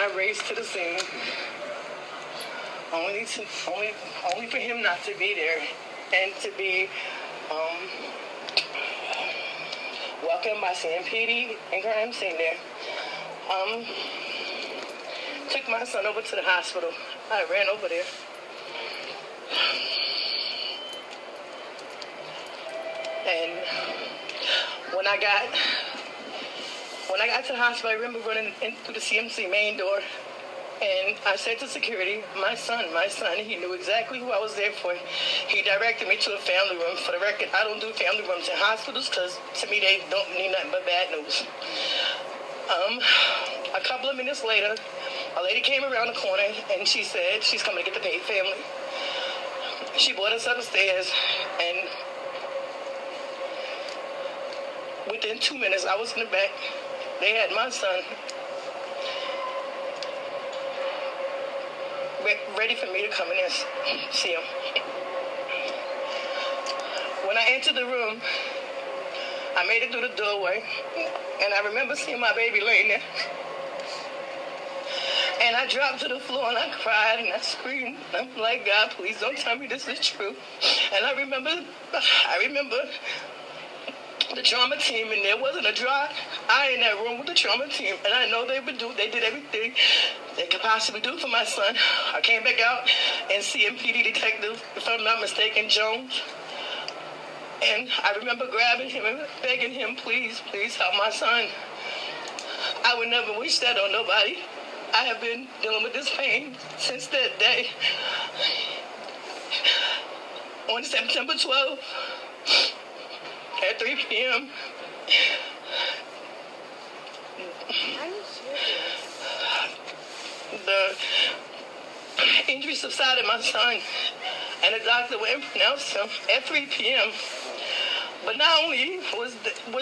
I raced to the scene, only for him not to be there and to be welcomed by CMPD and crime scene there. Took my son over to the hospital. I ran over there. And when I got to the hospital, I remember running in through the CMC main door, and I said to security, my son, he knew exactly who I was there for. He directed me to a family room. For the record, I don't do family rooms in hospitals because to me they don't need nothing but bad news. A couple of minutes later, a lady came around the corner and she said she's coming to get the Pate family. She brought us upstairs, and within 2 minutes, I was in the back. They had my son ready for me to come in and see him. When I entered the room, I made it through the doorway, and I remember seeing my baby laying there. And I dropped to the floor and I cried and I screamed. I'm like, God, please don't tell me this is true. And I remember the trauma team, and there wasn't a dry eye in that room with the trauma team. And I know they did everything they could possibly do for my son. I came back out and CMPD detective, if I'm not mistaken, Jones. And I remember grabbing him and begging him, please, please help my son. I would never wish that on nobody. I have been dealing with this pain since that day. On September 12th, at 3 p.m., the injury subsided my son, and the doctor went and pronounced him at 3 p.m. But not only was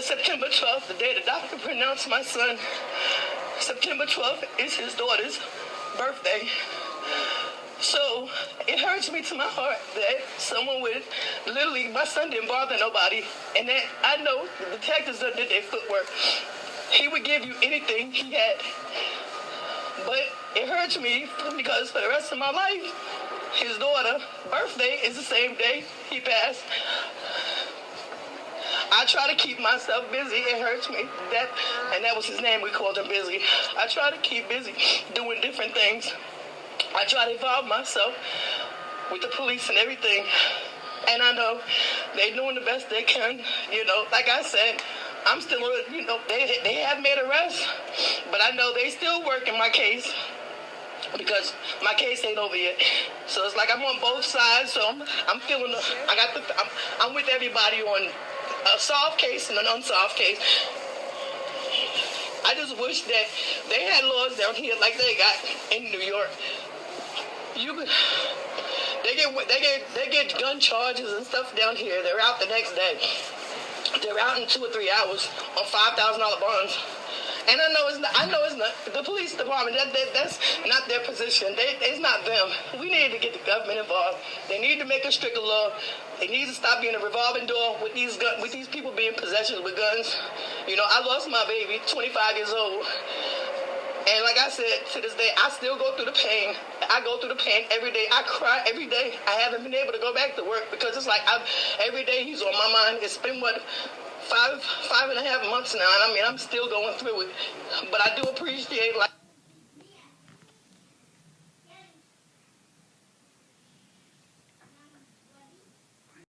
September 12th the day the doctor pronounced my son, September 12th is his daughter's birthday. So it hurts me to my heart that someone would, literally, my son didn't bother nobody, and that I know the detectives that did their footwork. He would give you anything he had. But it hurts me because for the rest of my life, his daughter's birthday is the same day he passed. I try to keep myself busy. It hurts me. And that was his name. We called him Busy. I try to keep busy doing different things. I try to involve myself with the police and everything. And I know they're doing the best they can. You know, like I said, I'm still, you know, they have made arrests, but I know they still working my case because my case ain't over yet. So it's like I'm on both sides. So I'm feeling, I'm with everybody on a solved case and an unsolved case. I just wish that they had laws down here like they got in New York. They get gun charges and stuff down here. They're out the next day. They're out in 2 or 3 hours on $5,000 bonds. And I know it's not the police department. That's not their position. It's not them. We need to get the government involved. They need to make a stricter law. They need to stop being a revolving door with these people being possessions with guns. You know, I lost my baby, 25 years old. And like I said, to this day, I still go through the pain. I go through the pain every day. I cry every day. I haven't been able to go back to work because it's like every day he's on my mind. It's been, five and a half months now, and I mean, I'm still going through it. But I do appreciate, like,